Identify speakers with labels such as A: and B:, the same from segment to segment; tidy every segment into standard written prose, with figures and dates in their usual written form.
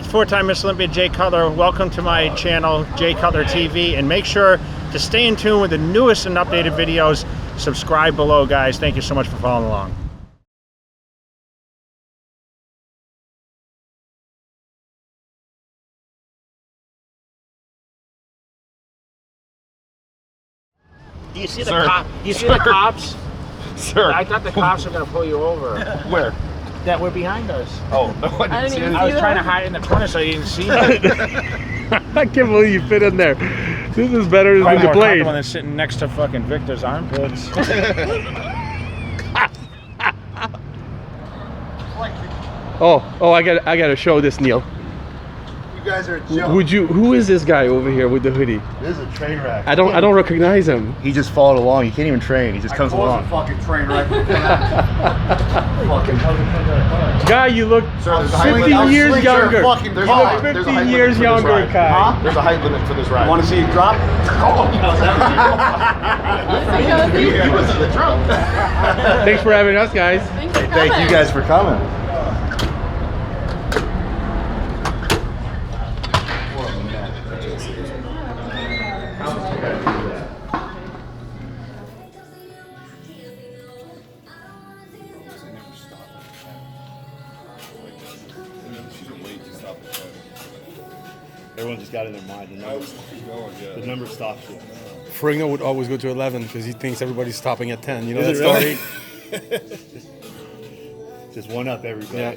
A: four-time Miss Olympia Jay Cutler. Welcome to my channel, Jay Cutler TV, and make sure to stay in tune with the newest and updated videos. Subscribe below, guys. Thank you so much for following along. Do you see the cops? Do you see the cops?
B: Sir.
A: I thought the cops were going to pull you over.
B: Where?
A: That were behind us.
B: Oh, no, I didn't see it.
A: I was trying to hide in the corner so you didn't see me.
C: I can't believe you fit in there. This is better than the plane.
A: Than sitting next to fucking Victor's armpits.
C: Oh, I got to show this, Neil.
D: You guys are a joke.
C: Who is this guy over here with the hoodie?
D: This is a train wreck.
C: I don't recognize him.
D: He just followed along. He can't even train. He just comes along.
E: A fucking train wreck.
C: Guy, you look 15 years younger. You look 15 years younger, Kai.
D: Huh? There's a height limit for this ride.
E: Want to see it drop?
D: He was in the trunk.
C: Thanks for having us, guys.
D: Thank you guys for coming. Everyone just got in their mind. The number stops you.
C: Frigno would always go to 11 because he thinks everybody's stopping at 10. You know that
D: Is it
C: story?
D: Just one up everybody.
C: Yeah.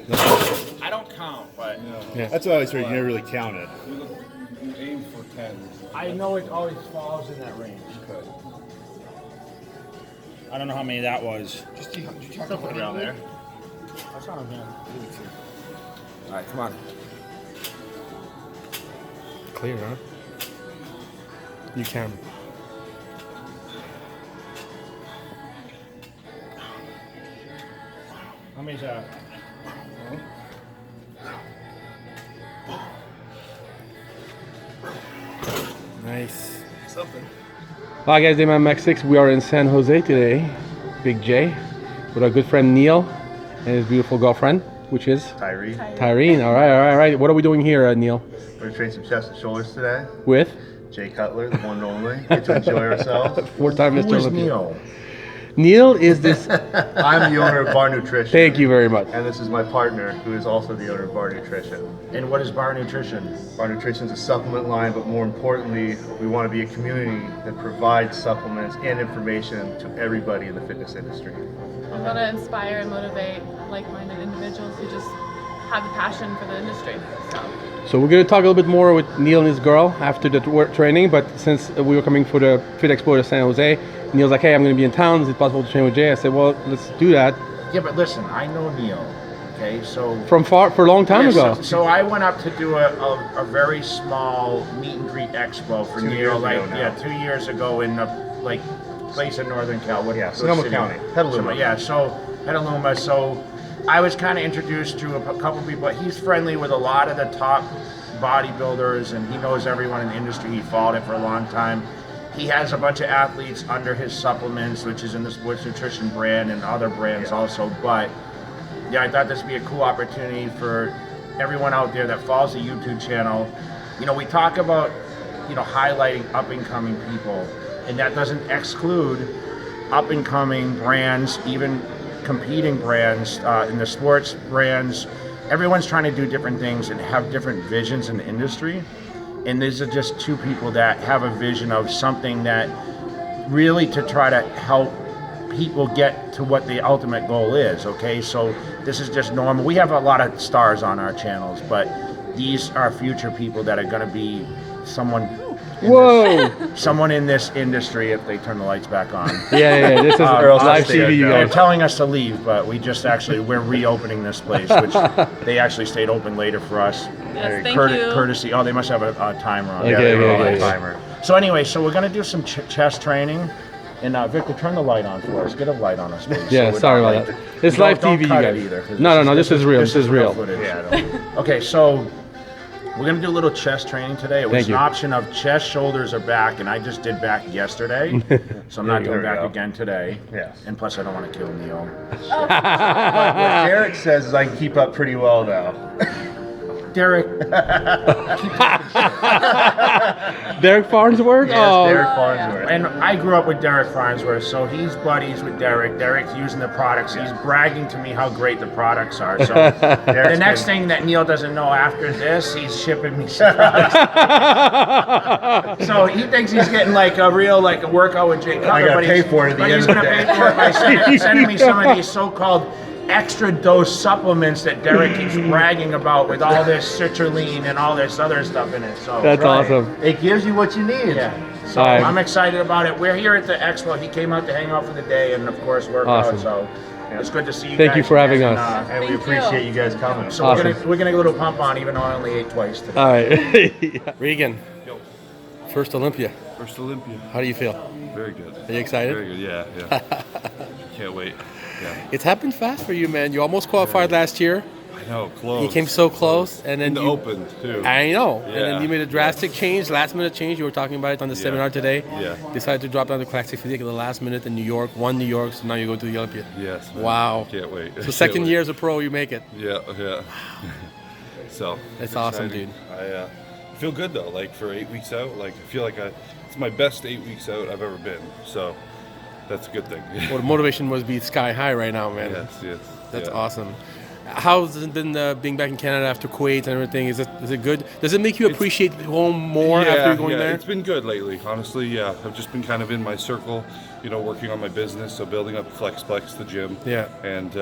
A: I don't count, but
C: Yeah.
D: That's what I always heard. You never really counted.
E: You aim for 10.
A: I know it always falls in that range. I don't know how many that was.
E: Just you talk
A: Something
E: about
A: around there. That's not him.
E: All right, come on.
C: Clear, huh? You can.
A: How many's that?
C: Nice.
E: Something.
C: Hi guys, I'm MX6. We are in San Jose today. Big J. With our good friend Neil and his beautiful girlfriend, which is
D: Tyree.
C: Tyreen. All right. What are we doing here, Neil?
D: We're going to train some chest and shoulders today.
C: With?
D: Jay Cutler, the one and only. Get to enjoy ourselves.
C: Four-time Mr.
A: Who is
C: Olympia.
A: Neil?
C: Neil is this.
D: I'm the owner of Bar Nutrition.
C: Thank you very much.
D: And this is my partner, who is also the owner of Bar Nutrition.
A: And what is Bar Nutrition?
D: Bar Nutrition is a supplement line, but more importantly, we want to be a community that provides supplements and information to everybody in the fitness industry.
F: We want to inspire and motivate like-minded individuals who just have a passion for the industry.
C: So we're going to talk a little bit more with Neil and his girl after the work training, but since we were coming for the Fit Expo to San Jose, Neil's like, hey, I'm going to be in town. Is it possible to train with Jay? I said, well, let's do that.
A: Yeah, but listen, I know Neil. Okay, so
C: For a long time ago.
A: So I went up to do a very small meet and greet expo for
D: 2
A: Neil,
D: years
A: like
D: ago now.
A: 2 years ago in a place in Northern Cal. What
D: Sonoma
A: city?
D: County, Petaluma.
A: Yeah, so Petaluma. So I was kind of introduced to a couple people. He's friendly with a lot of the top bodybuilders, and he knows everyone in the industry. He followed it for a long time. He has a bunch of athletes under his supplements, which is in the sports nutrition brand and other brands also. But yeah, I thought this would be a cool opportunity for everyone out there that follows the YouTube channel. You know, we talk about, highlighting up-and-coming people, and that doesn't exclude up-and-coming brands, even competing brands in the sports brands. Everyone's trying to do different things and have different visions in the industry. And these are just two people that have a vision of something that really to try to help people get to what the ultimate goal is, okay? So this is just normal. We have a lot of stars on our channels, but these are future people that are gonna be someone in this industry if they turn the lights back on.
C: Yeah. This is live TV, you
A: They're
C: guys.
A: telling us to leave, but we're reopening this place, which they actually stayed open later for us.
F: Yes, thank you.
A: Courtesy. Oh, they must have a timer on.
C: Okay.
D: Timer.
A: So anyway, so we're gonna do some chest training, and Victor, turn the light on for us. Get a light on us, please.
C: Yeah,
A: we're
C: sorry
A: not
C: about
A: like-
C: that. It's live
A: Don't
C: TV, you
A: cut it
C: guys.
A: either, 'cause
C: No, this is real. This is real.
A: footage.
D: Yeah.
A: Okay, so we're gonna do a little chest training today. It was
C: Thank you.
A: an option of chest, shoulders, or back, and I just did back yesterday, so I'm not doing
D: There we
A: back
D: go.
A: again today.
D: Yes.
A: And plus, I don't want to kill Neil.
D: What Derek says is I can keep up pretty well, though.
A: Derek.
C: Derek Farnsworth?
D: Yes,
C: Oh,
D: Derek Farnsworth.
A: And I grew up with Derek Farnsworth, so he's buddies with Derek. Derek's using the products. He's bragging to me how great the products are. So the next thing that Neil doesn't know after this, he's shipping me some products. So he thinks he's getting like a real like a workout with Jay Cutler,
D: I gotta
A: but
D: pay
A: he's,
D: for it at the
A: but
D: end
A: he's
D: of the
A: gonna
D: day.
A: pay for it by sending me some of these so-called extra dose supplements that Derek keeps bragging about with all this citrulline and all this other stuff in it. So
C: that's awesome.
D: It gives you what you need.
A: yeah. So
C: All right.
A: I'm excited about it. We're here at the expo. He came out to hang out for the day and of course work
C: Awesome.
A: out. So it's good to see you
C: Thank
A: guys.
C: you for having
A: again,
C: us.
D: And we
F: Thank you.
D: appreciate you guys coming.
A: So
C: Awesome.
A: we're gonna get a little pump on, even though I only ate twice today.
C: All right. Regan, first Olympia.
B: First Olympia.
C: How do you feel?
B: Very good.
C: Are you excited?
B: Very good. Yeah. Yeah. Can't wait. Yeah.
C: It's happened fast for you, man. You almost qualified last year.
B: I know. Close.
C: You came so close, and then
B: In the
C: you
B: open too.
C: I know. And then
B: Yeah.
C: you made a drastic change, last minute change. You were talking about it on the seminar today.
B: Yeah.
C: Decided to drop down to Classic Physique at the last minute in New York. Won New York, so now you go to the Olympia.
B: Yes. Man.
C: Wow.
B: Can't wait.
C: So
B: Can't
C: second
B: wait.
C: year as a pro, you make it.
B: Yeah. Yeah. So.
C: That's
B: it's
C: awesome,
B: exciting.
C: dude.
B: I feel good though. Like for 8 weeks out, like I feel like it's my best 8 weeks out I've ever been. So that's a good thing.
C: Well, the motivation must be sky high right now, man.
B: Yes. Yes.
C: That's
B: yeah.
C: awesome. How's it been being back in Canada after Kuwait and everything? Is it good? Does it make you appreciate home more after you're going there?
B: It's been good lately, honestly. Yeah, I've just been kind of in my circle, working on my business, so building up FlexPlex, the gym.
C: Yeah.
B: And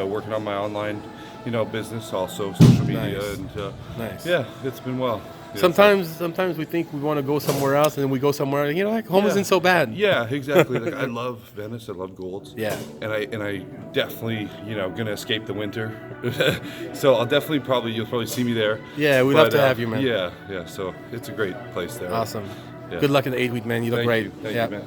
B: working on my online, business also, social media,
C: Nice.
B: and
C: Nice.
B: yeah, it's been well. Yeah,
C: Sometimes we think we want to go somewhere else, and then we go somewhere. Like home
B: Yeah.
C: isn't so bad.
B: Yeah, exactly. Like I love Venice. I love Golds.
C: Yeah.
B: And I definitely gonna escape the winter. So I'll definitely you'll probably see me there.
C: Yeah, we'd love
B: But,
C: to have you, man.
B: Yeah, yeah. So it's a great place there.
C: Awesome.
B: Yeah.
C: Good luck in the 8 week, man. You look
B: Thank
C: great.
B: you. Thank
C: yeah.
B: you, man.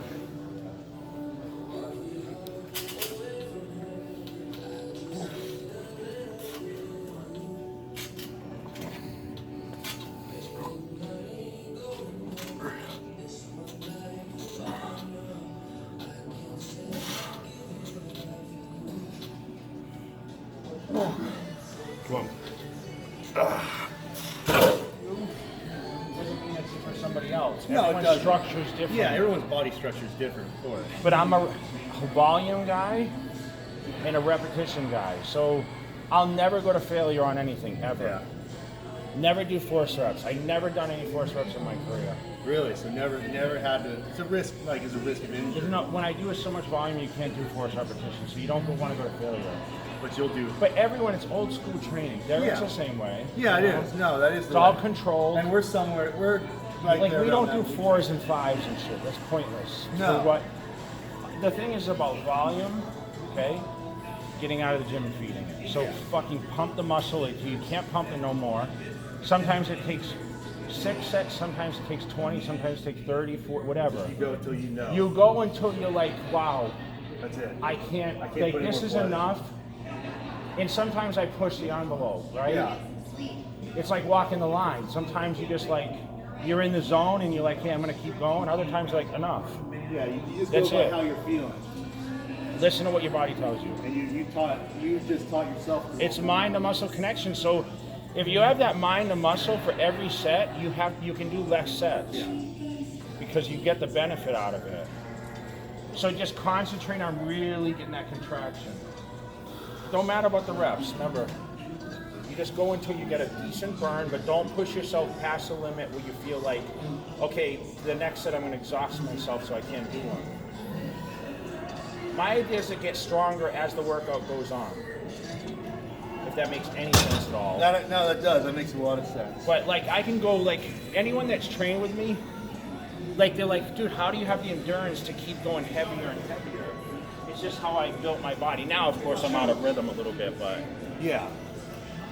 B: Come on.
A: Doesn't mean it's for somebody else.
D: No, it
A: Everyone's
D: doesn't.
A: structure's different.
D: Yeah, everyone's body structure is different, of course.
A: But I'm a volume guy and a repetition guy. So I'll never go to failure on anything, ever.
D: Yeah.
A: Never do force reps. I never done any force reps in my career.
D: Really? So never had to. It's a risk, it's a risk of injury.
A: There's no, when I do so much volume, you can't do force repetition, so you don't want to go to failure.
D: But you'll do.
A: But everyone, it's old school training. Derek's
D: Yeah.
A: the same way.
D: Yeah, it is. No, that is.
A: It's all controlled.
D: And we're somewhere. We're
A: Like
D: there
A: we don't
D: around
A: do
D: that.
A: 4s and 5s and shit. That's pointless.
D: No.
A: For what? The thing is about volume, okay? Getting out of the gym and feeding it. So fucking pump the muscle. You can't pump it no more. Sometimes it takes 6 sets. Sometimes it takes 20. Sometimes it takes 30, 40, whatever.
D: You go until you know.
A: You go until you're like, wow,
D: That's it.
A: I can't
D: put
A: like
D: any
A: this
D: more
A: is
D: blood.
A: enough. And sometimes I push the envelope, right?
D: Yeah.
A: It's like walking the line. Sometimes you just like you're in the zone and you're like, hey, I'm gonna keep going. Other times you're like, enough.
D: Yeah. You just
A: That's
D: go by
A: it.
D: how you're feeling,
A: Listen to what your body tells you.
D: and you just taught yourself.
A: It's mind to muscle connection. So if you have that mind to muscle for every set, you can do less sets because you get the benefit out of it. So just concentrate on really getting that contraction. Don't matter about the reps. Remember, you just go until you get a decent burn, but don't push yourself past the limit where you feel like, okay, the next set I'm going to exhaust myself so I can't do one. My idea is to get stronger as the workout goes on. If that makes any sense at all.
D: No, that does. That makes a lot of sense.
A: But like I can go like anyone that's trained with me, like they're like, dude, how do you have the endurance to keep going heavier and heavier? It's just how I built my body. Now, of course, I'm out of rhythm a little bit, but
D: Yeah.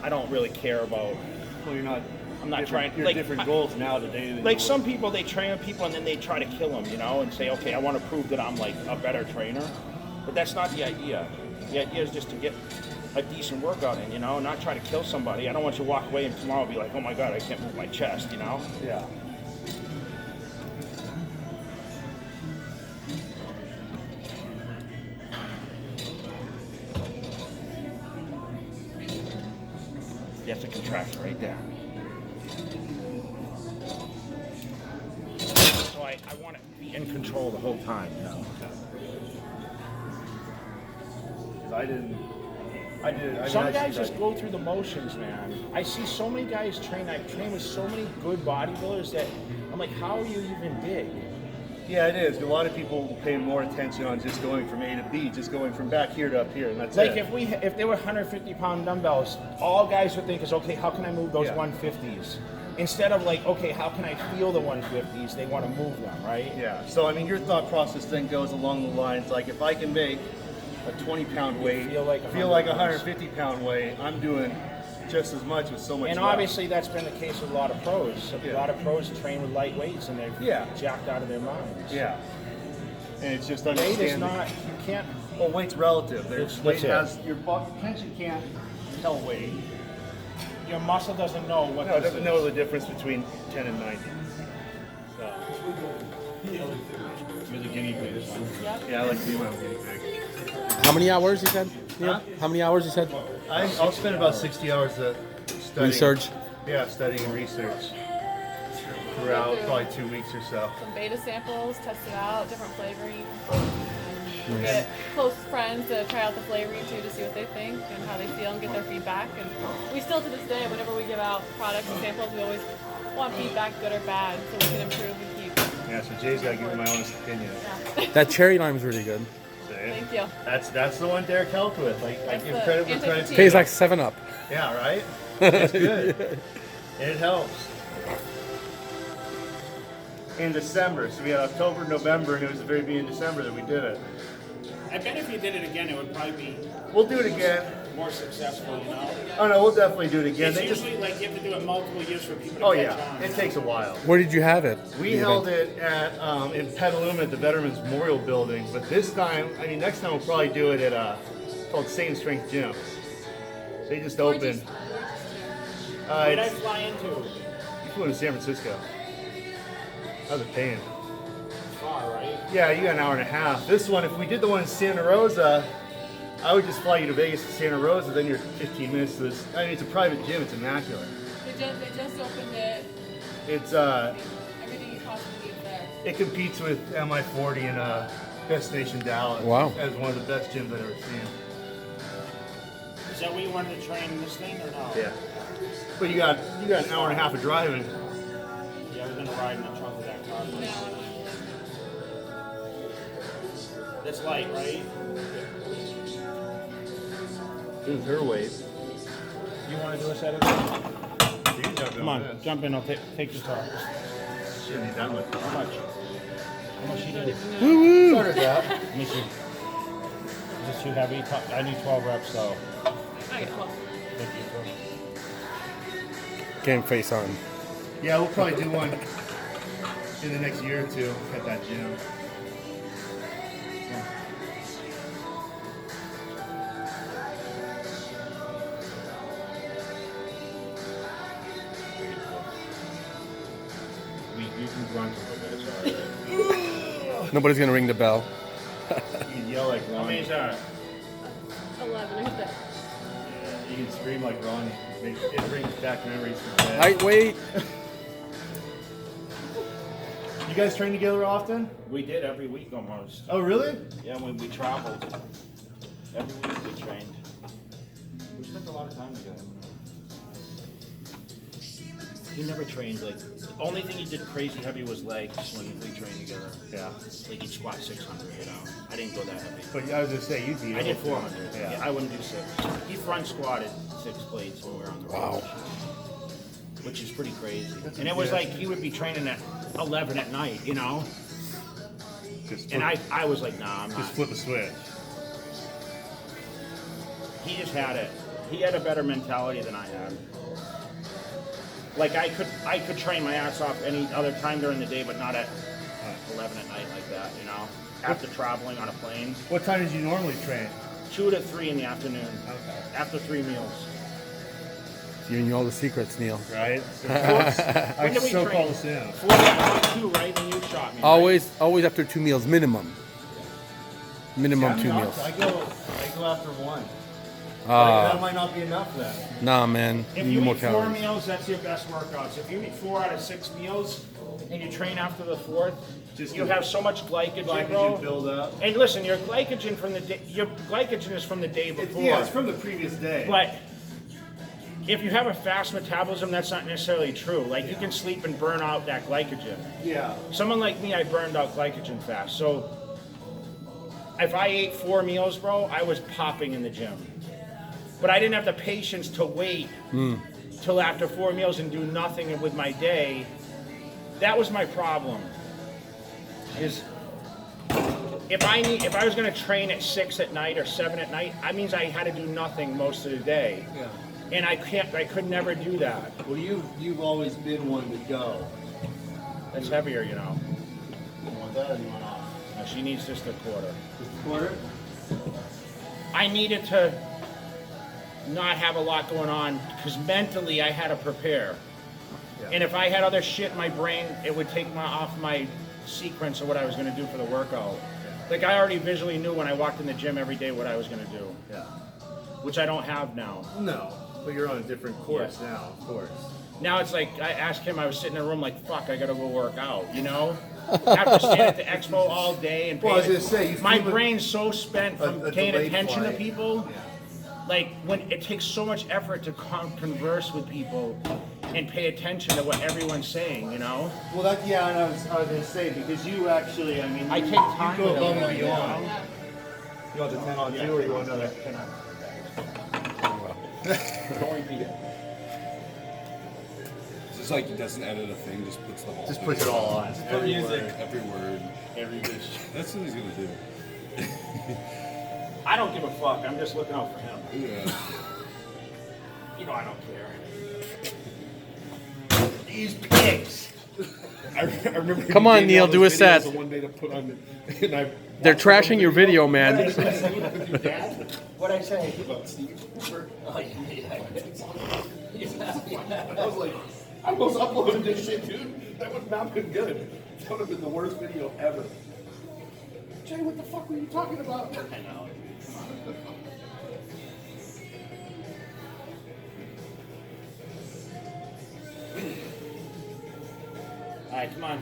A: I don't really care about.
D: Well, you're not.
A: I'm not trying.
D: You're
A: Like
D: different goals now today. Than
A: like
D: you
A: some people, they train with people and then they try to kill them, and say, okay, I want to prove that I'm like a better trainer. But that's not the idea. The idea is just to get a decent workout in, not try to kill somebody. I don't want you to walk away and tomorrow be like, oh my God, I can't move my chest,
D: were. Yeah.
A: That's a contraction right there. So I want to be in control the whole time, you know.
D: I did.
A: Some guys just go through the motions, man. I see so many guys train. I've trained with so many good bodybuilders that I'm like, how are you even big?
D: Yeah, it is. A lot of people pay more attention on just going from A to B, just going from back here to up here, and that's
A: Like
D: it.
A: if they were 150-pound dumbbells, all guys would think is, okay, how can I move those
D: Yeah.
A: 150s? Instead of like, okay, how can I feel the 150s? They want to move them, right?
D: Yeah. So I mean, your thought process then goes along the lines like, if I can make a 20-pound weight
A: feel like
D: a 150-pound weight, I'm doing just as much with so much.
A: And
D: less.
A: obviously that's been the case with a lot of pros.
D: Yeah.
A: A lot of pros train with light weights and they're
D: Yeah.
A: jacked out of their minds.
D: Yeah. And it's just
A: Weight
D: understanding.
A: is not, you can't,
D: Well, weight's relative. There's
A: That's
D: weight
A: it.
D: has your tension can't tell weight.
A: your muscle doesn't know what
D: No, it
A: this
D: doesn't
A: is.
D: know the difference between 10 and 90. So,
A: You're the guinea pig.
D: yeah, I like to be my own guinea pig.
C: How many hours you said? Neil?
D: Huh?
C: How many hours you said?
D: I'll spend about 60 hours studying.
C: Research.
D: Yeah, studying and research throughout probably 2 weeks or so.
F: Some beta samples, test it out, different flavoring. Get close friends to try out the flavoring too to see what they think and how they feel and get their feedback. And we still to this day, whenever we give out products and samples, we always want feedback, good or bad, so we can improve and keep.
D: Yeah, so Jay's got to give me my honest opinion.
F: Yeah.
C: That cherry lime is really good.
F: Thank you.
D: That's the one Derek helped with. Like, I
F: That's
D: give
F: the
D: credit where credit's
F: anti-fatigue.
C: Tastes like 7-Up.
D: Yeah, right? It's good. It helps. In December, so we had October, November, and it was the very beginning of December that we did it.
A: I bet if you did it again, it would probably be
D: We'll do it again.
A: more successful, you know?
D: Oh no, we'll definitely do it again.
A: It's
D: They just,
A: usually like you have to do it multiple years for people to
D: oh
A: catch
D: yeah,
A: on.
D: it takes a while.
C: Where did you have it?
D: We held it at in Petaluma at the Veterans Memorial Building, but this time, I mean, next time we'll probably do it at called Same Strength Gym. They just opened.
A: Where did I
D: It's,
A: fly into?
D: you flew to San Francisco. How's it paying?
A: Far, right?
D: Yeah, you got an hour and a half. This one, if we did the one in Santa Rosa, I would just fly you to Vegas to Santa Rosa, then you're 15 minutes to this. I mean, it's a private gym, it's immaculate.
F: They just opened it.
D: It's
F: Everything you possibly need there.
D: it competes with MI40 and Destination Dallas.
C: Wow.
D: As one of the best gyms I've ever seen.
A: Is that where you wanted to train this thing or no?
D: Yeah. But you got an hour and a half of driving.
A: Yeah, we're gonna ride in the trunk of that car. That's light, right?
D: This is her weight.
A: You want to do a set of this?
D: You can jump in
A: Come on,
D: this.
A: jump in. I'll take this off.
D: Shouldn't need that much.
A: How much? How much you did?
D: Sort of that.
A: Let me see. Is this too heavy? I need 12 reps, so.
F: I get 12.
A: Thank you.
C: Game face on.
D: Yeah, we'll probably do one in the next year or two at that gym.
A: You can grunt a little bit, it's alright.
C: Nobody's gonna ring the bell.
D: You can yell like
A: How
D: Ronnie.
A: many is that?
F: 11, look at that.
D: You can scream like Ronnie. It brings back memories from that.
C: Lightweight.
D: You guys train together often?
A: We did every week almost.
D: Oh, really?
A: Yeah, when we traveled. Every week we trained. We spent a lot of time together. He never trained like. The only thing he did crazy heavy was legs when we trained together.
D: Yeah.
A: Like he'd squat 600, you know. I didn't go that heavy.
D: But I was gonna say you'd be.
A: I did
D: able to.
A: 400.
D: Yeah.
A: Yeah, I wouldn't do 6. He front squatted 6 plates when we were on the road.
C: Wow.
A: Which is pretty crazy.
D: That's
A: And it was
D: good.
A: like he would be training at 11 at night, you know.
D: Just
A: And
D: flip,
A: I was like, nah, I'm
D: just
A: not.
D: flip a switch.
A: He just had it. He had a better mentality than I had. Like I could train my ass off any other time during the day, but not at 11 at night like that, you know. After traveling on a plane,
D: What time did you normally train?
A: 2 to 3 in the afternoon.
D: Okay.
A: After 3 meals.
C: Giving you all the secrets, Neil.
D: Right?
A: When
D: I
A: did we
D: so
A: train?
D: call this in.
A: 42, right? Then you shot me. right?
C: Always after 2 meals minimum. Minimum
D: Yeah,
C: 2
D: no,
C: meals.
D: I go after one. that might not be enough then.
C: Nah, man.
A: If
C: Need
A: you
C: more
A: eat 4
C: calories.
A: meals, that's your best workouts. If you eat 4 out of 6 meals and you train after the 4th, you have so much glycogen, bro.
D: Glycogen build up.
A: And listen, your glycogen is from the day before.
D: Yeah, it's from the previous day.
A: But if you have a fast metabolism, that's not necessarily true. Like you can sleep and burn out that glycogen.
D: yeah.
A: Someone like me, I burned out glycogen fast. So if I ate 4 meals, bro, I was popping in the gym. But I didn't have the patience to wait till after 4 meals and do nothing with my day. That was my problem. Is if I was going to train at 6 at night or 7 at night, that means I had to do nothing most of the day.
D: Yeah.
A: And I could never do that.
D: Well, you've always been one to go.
A: That's heavier, you know.
D: You want that or you want off?
A: No, she needs just a quarter.
D: Just a quarter?
A: I needed to not have a lot going on because mentally I had to prepare.
D: Yeah.
A: And if I had other shit in my brain, it would take off my sequence of what I was going to do for the workout. Like I already visually knew when I walked in the gym every day what I was going to do,
D: Yeah.
A: which I don't have now.
D: No, but you're on a different course
A: Yeah.
D: now, of course.
A: Now it's like I asked him, I was sitting in a room like, fuck, I got to go work out, you know? After standing at the expo all day and
D: Well, I was gonna say, you
A: my
D: feel
A: brain's so spent from
D: a
A: paying
D: delayed
A: attention to
D: flight.
A: people.
D: Yeah.
A: Like when it takes so much effort to converse with people and pay attention to what everyone's saying, you know?
D: Well, and I was gonna say because you actually, I mean,
A: I take time
D: You go
A: with
D: above and
A: everybody,
D: beyond.
A: you know?
D: You want the 10 on 2 or you want another?
A: Don't repeat it.
E: It's just like he doesn't edit a thing, just puts the whole
D: Just
E: thing.
D: puts it all on.
E: Every word, every word.
D: Every bitch.
E: That's what he's gonna do.
A: I don't give a fuck. I'm just looking out for him.
E: Yeah.
A: You know I don't care. These pigs.
E: I remember.
C: Come on, Neil, do a set.
E: One day to put on, and I.
C: They're trashing your video, man.
A: What'd I say?
E: About Steve.
A: Oh, yeah.
E: I was like, I was uploading this shit, dude. That would not have been good. That would have been the worst video ever. Jay, what the fuck were you talking about?
A: I know. All right, come on.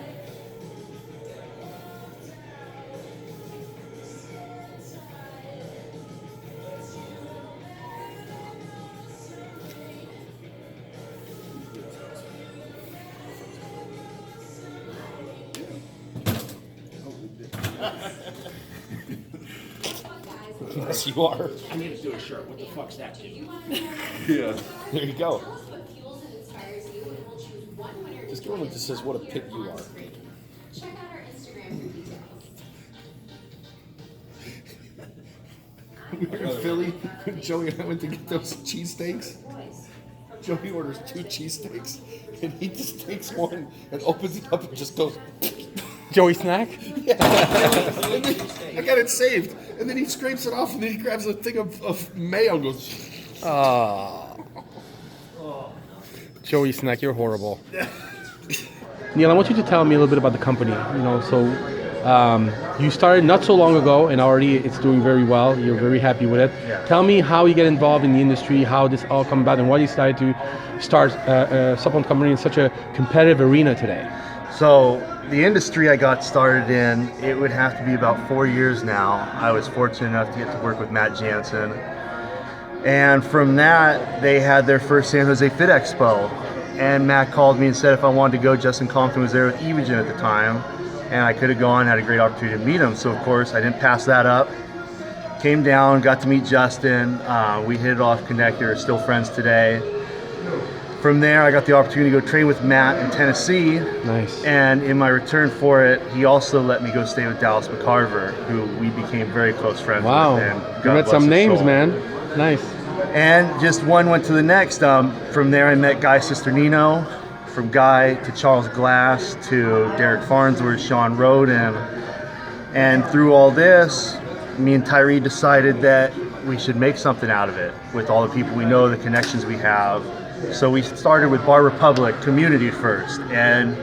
E: Yes, you are.
A: I need to do a shirt. What the fuck's that, dude?
E: Yeah. There you go.
G: Just give one that just says what a pig you are.
H: Check out our Instagram for details.
E: We were in Philly. Joey and I went to get those cheesesteaks. Joey orders 2 cheesesteaks, and he just takes one and opens it up and just goes.
C: Joey snack?
E: And then, I got it saved, and then he scrapes it off, and then he grabs a thing of mayo and goes.
C: Ah. Joey snack, you're horrible. Neil, I want you to tell me a little bit about the company. You know, so you started not so long ago, and already it's doing very well. You're very happy with it.
D: Yeah.
C: Tell me how you get involved in the industry, how this all come about, and why you decided to start a supplement company in such a competitive arena today.
D: So the industry I got started in, it would have to be about 4 years now. I was fortunate enough to get to work with Matt Jansen. And from that, they had their first San Jose Fit Expo. And Matt called me and said if I wanted to go, Justin Compton was there with Evogen at the time. And I could have gone, had a great opportunity to meet him. So of course, I didn't pass that up. Came down, got to meet Justin. We hit it off, connected, are still friends today. From there, I got the opportunity to go train with Matt in Tennessee.
C: Nice.
D: And in my return for it, he also let me go stay with Dallas McCarver, who we became very close friends
C: Wow.
D: with. And
C: You
D: God
C: met
D: bless
C: some
D: his
C: names,
D: soul.
C: man. Nice.
D: And just one went to the next. From there, I met Guy Cisternino. From Guy to Charles Glass to Derek Farnsworth, Sean Roden. And through all this, me and Tyree decided that we should make something out of it with all the people we know, the connections we have. So we started with Bar Republic community first, and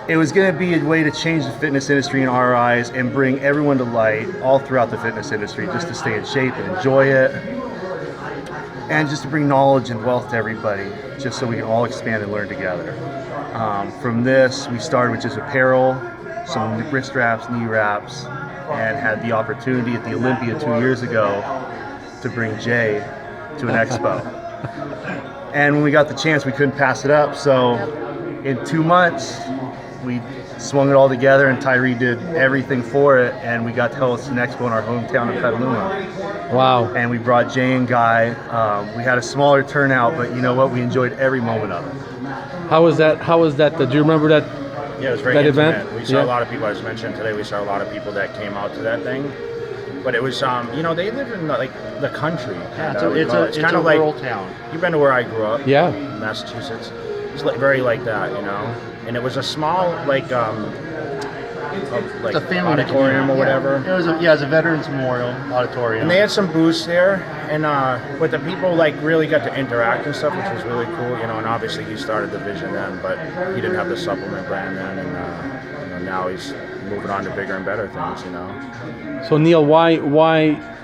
D: it was going to be a way to change the fitness industry in our eyes and bring everyone to light all throughout the fitness industry just to stay in shape and enjoy it. and just to bring knowledge and wealth to everybody, just so we can all expand and learn together. From this, we started with just apparel, some wrist wraps, knee wraps, and had the opportunity at the Olympia 2 years ago to bring Jay to an expo. And when we got the chance, we couldn't pass it up. So in 2 months, we swung it all together, and Tyree did everything for it, and we got to host an expo in our hometown of Petaluma.
C: Wow.
D: And we brought Jay and Guy. We had a smaller turnout, but you know what? We enjoyed every moment of it.
C: How was that? Do you remember that?
A: Yeah, it was very
C: that
A: intimate.
C: event?
A: We saw
C: Yeah.
A: a lot of people, as mentioned today, we saw a lot of people that came out to that thing. But it was, you know, they live in the country.
D: It's
A: kind
D: a
A: of like,
D: rural town.
A: you've been to where I grew up.
C: Yeah.
A: Massachusetts. It's very like that, you know. And it was a small,
D: It's a family
A: auditorium or whatever.
D: It was a Veterans Memorial auditorium.
A: And they had some booths there, and but the people really got to interact and stuff, which was really cool, you know. And obviously he started the vision then, but he didn't have the supplement brand then, and you know, now he's moving on to bigger and better things, you know.
C: So Neil, why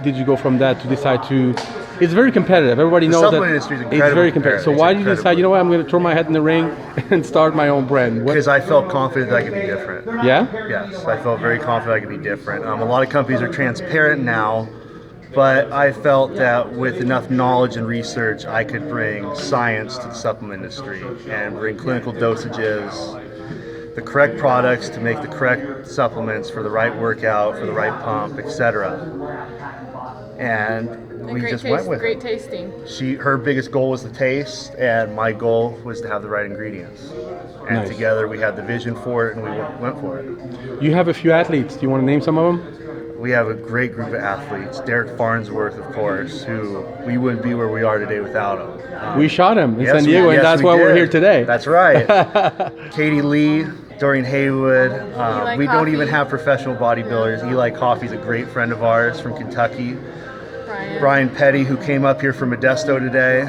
C: did you go from that to decide to? It's very competitive. Everybody knows that
D: supplement industry is
C: it's
D: incredibly
C: very competitive. So
D: competitive.
C: why
D: It's
C: did you decide?
D: incredible.
C: You know what? I'm going to throw my head in the ring and start my own brand. What?
D: Because I felt confident that I could be different.
C: Yeah.
D: Yes, I felt very confident I could be different. A lot of companies are transparent now, but I felt that with enough knowledge and research, I could bring science to the supplement industry and bring clinical dosages, the correct products to make the correct supplements for the right workout, for the right pump, etc. And we just went with
F: great
D: it.
F: tasting.
D: Her biggest goal was the taste, and my goal was to have the right ingredients. And
C: Nice.
D: together we had the vision for it, and we went for it.
C: You have a few athletes. Do you want to name some of them?
D: We have a great group of athletes. Derek Farnsworth, of course, who we wouldn't be where we are today without him.
C: We shot him in
D: Yes,
C: San Diego,
D: yes,
C: and that's
D: we
C: why we're
D: did.
C: here today.
D: That's right. Katie Lee, Dorian Haywood.
F: Eli
D: We don't
F: Coffey.
D: even have professional bodybuilders. Eli Coffey's a great friend of ours from Kentucky. Brian Petty, who came up here from Modesto today.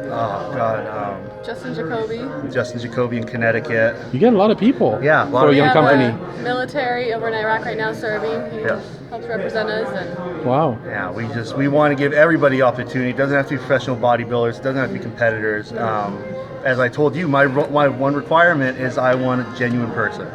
D: Oh, God.
F: Justin Jacoby.
D: Justin Jacoby in Connecticut.
C: You get a lot of people.
D: Yeah, a lot
C: for
D: of
C: a young
F: We have
C: company.
F: a military over in Iraq right now serving. He
D: Yes.
F: helps represent us. And
C: Wow.
D: Yeah, we want to give everybody opportunity. It doesn't have to be professional bodybuilders. It doesn't have to be competitors. As I told you, my one requirement is I want a genuine person.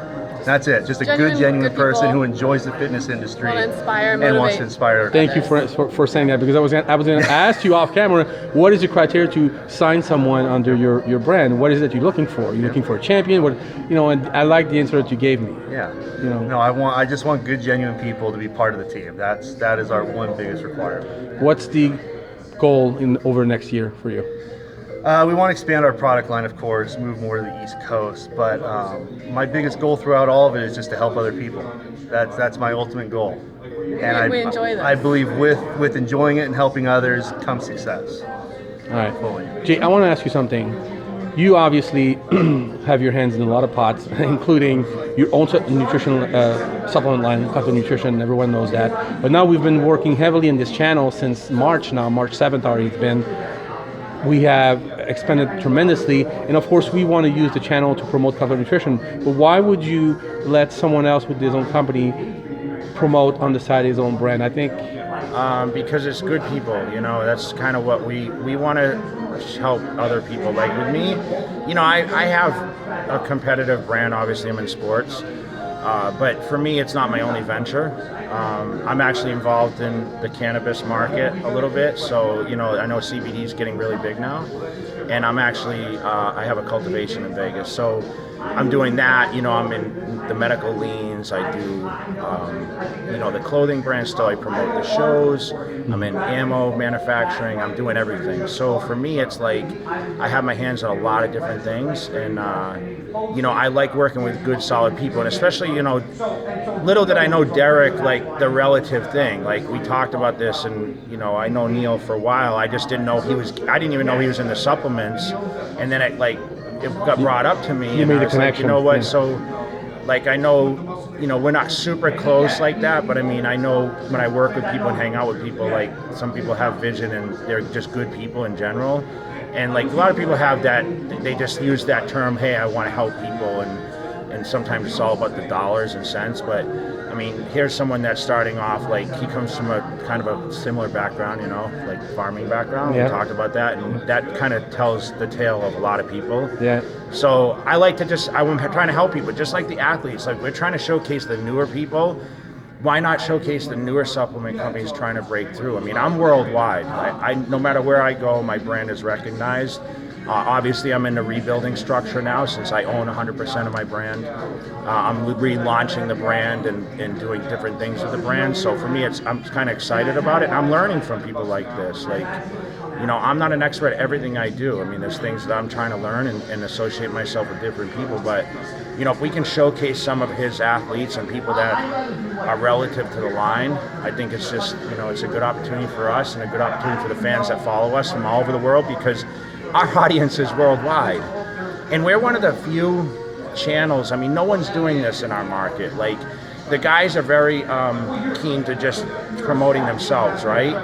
D: That's it. Just a genuine
F: good
D: person
F: people.
D: who enjoys the fitness industry
F: Want to inspire,
D: and wants
F: motivate.
D: to inspire.
C: Thank you for saying that, because I was going to ask you off camera, what is your criteria to sign someone under your brand? What is it you're looking for? You're looking for a champion? What, you know? And I like the answer that you gave me.
D: Yeah.
C: You know.
D: No, I just want good, genuine people to be part of the team. That is our one biggest requirement.
C: What's the goal over next year for you?
D: We want to expand our product line, of course, move more to the East Coast. But my biggest goal throughout all of it is just to help other people. That's my ultimate goal. And
F: We enjoy this.
D: I believe with enjoying it and helping others comes success.
C: All right.
D: Fully.
C: Jay, I want to ask you something. You obviously have your hands in a lot of pots, including your own nutritional supplement line, Custom Nutrition. Everyone knows that. But now we've been working heavily in this channel since March now. March 7th already it's been. We have expanded tremendously, and of course we want to use the channel to promote Custom Nutrition. But why would you let someone else with his own company promote on the side his own brand? I think
A: Because it's good people, you know. That's kind of what we want to help other people. Like with me, you know, I have a competitive brand. Obviously, I'm in sports, but for me, it's not my only venture. I'm actually involved in the cannabis market a little bit, so you know, I know CBD is getting really big now, and I'm actually I have a cultivation in Vegas, so I'm doing that. You know, I'm in the medical leans. I do, you know, the clothing brand still. I promote the shows. I'm in ammo manufacturing. I'm doing everything. So for me, it's like I have my hands on a lot of different things, and you know, I like working with good, solid people, and especially, you know, little did I know Derek, like the relative thing. Like we talked about this, and you know, I know Neil for a while. I just didn't know he was. I didn't even know he was in the supplements, and then it got brought up to me, and
C: made
A: I
C: the
A: was like, you
C: connection,
A: know what?
C: yeah.
A: So, like, I know, you know, we're not super close like that, but I mean, I know when I work with people and hang out with people, like some people have vision and they're just good people in general, and like a lot of people have that. They just use that term, hey, I want to help people, and sometimes it's all about the dollars and cents. But I mean, here's someone that's starting off, like, he comes from a kind of a similar background, you know, like farming background.
C: Yeah.
A: We talked about that, and that kind of tells the tale of a lot of people.
C: Yeah.
A: So I like to I'm trying to help people, just like the athletes. Like, we're trying to showcase the newer people. Why not showcase the newer supplement companies trying to break through? I mean, I'm worldwide. I no matter where I go, my brand is recognized. Obviously, I'm in the rebuilding structure now since I own 100% of my brand. I'm relaunching the brand and doing different things with the brand. So for me, I'm kind of excited about it. And I'm learning from people like this. Like, you know, I'm not an expert at everything I do. I mean, there's things that I'm trying to learn and associate myself with different people. But, you know, if we can showcase some of his athletes and people that are relative to the line, I think it's just, you know, it's a good opportunity for us and a good opportunity for the fans that follow us from all over the world, because our audience is worldwide. And we're one of the few channels, I mean, no one's doing this in our market. Like, the guys are very keen to just promoting themselves, right?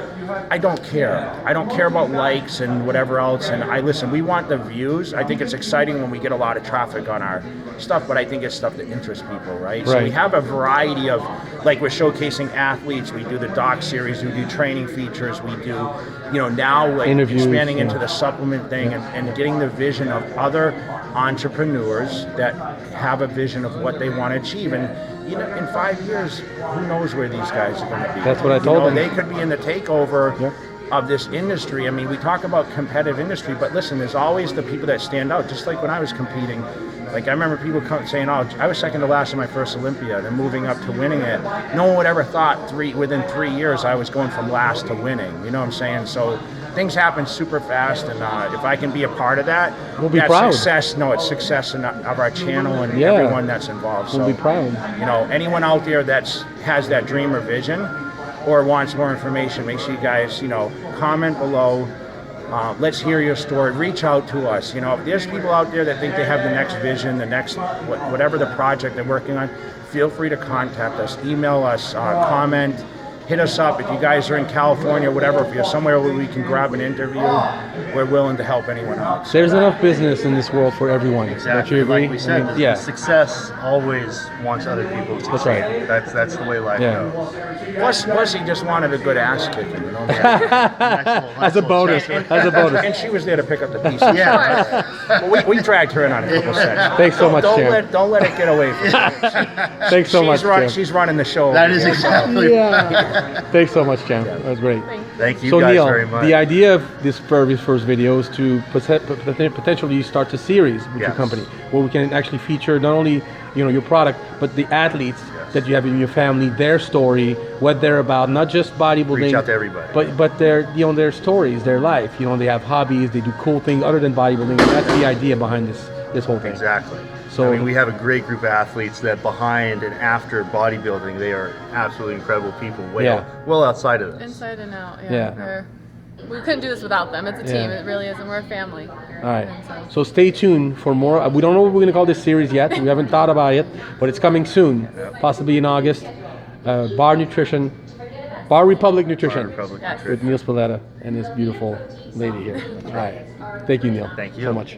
A: I don't care. I don't care about likes and whatever else. And listen, we want the views. I think it's exciting when we get a lot of traffic on our stuff, but I think it's stuff that interests people, right? So we have a variety of, like, we're showcasing athletes. We do the doc series. We do training features. We do, you know, now, like,
C: interviews,
A: expanding into the supplement thing and getting the vision of other entrepreneurs that have a vision of what they want to achieve. And, you know, in 5 years, who knows where these guys are going to be?
C: That's what I told them.
A: They could be in the takeover of this industry. I mean, we talk about competitive industry, but listen, there's always the people that stand out. Just like when I was competing, like, I remember people saying, "Oh, I was second to last in my first Olympiad," and moving up to winning it. No one would ever thought within 3 years I was going from last to winning. You know what I'm saying? So things happen super fast, and if I can be a part of that,
C: we'll be
A: that's
C: proud.
A: Success. No, it's success of our channel and everyone that's involved.
C: We'll
A: so,
C: be proud.
A: You know, anyone out there has that dream or vision, or wants more information, make sure you guys, you know, comment below. Let's hear your story. Reach out to us. You know, if there's people out there that think they have the next vision, the next whatever the project they're working on, feel free to contact us. Email us, comment, hit us up. If you guys are in California, whatever, if you're somewhere where we can grab an interview, we're willing to help anyone out.
C: There's enough business in this world for everyone. Don't you agree?
D: Like we said,
C: I mean,
D: success always wants other people to
C: That's
D: succeed.
C: right.
D: That's the way life goes.
A: Plus, he just wanted a good ass kicking, you know.
C: As a bonus. As a bonus.
A: And she was there to pick up the pieces. Yeah. Well, we dragged her in on a couple sets.
C: Thanks so much, Jim.
A: Don't let it get away from you.
C: Thanks so much, Jim.
A: She's running the show.
D: That is exactly
C: Thanks so much, Jim. That was great.
D: Thank you
C: So
D: guys
C: Neil,
D: very much.
C: the idea of this very first video is to potentially start a series with your company, where we can actually feature not only, you know, your product, but the athletes that you have in your family, their story, what they're about, not just bodybuilding.
D: Reach out to everybody.
C: But their, you know, their stories, their life. You know, they have hobbies, they do cool things other than bodybuilding. And that's the idea behind this whole thing.
D: Exactly.
C: So
D: I mean, we have a great group of athletes that behind and after bodybuilding, they are absolutely incredible people. Well outside of this.
F: Inside and out.
C: Yeah.
F: We couldn't do this without them. It's a team. It really is, and we're a family.
C: All right. So stay tuned for more. We don't know what we're going to call this series yet. We haven't thought about it, but it's coming soon, possibly in August. Bar Republic Nutrition. With Neil Spalletta and this beautiful lady here. All right. Thank you, Neil.
D: Thank you
C: so much.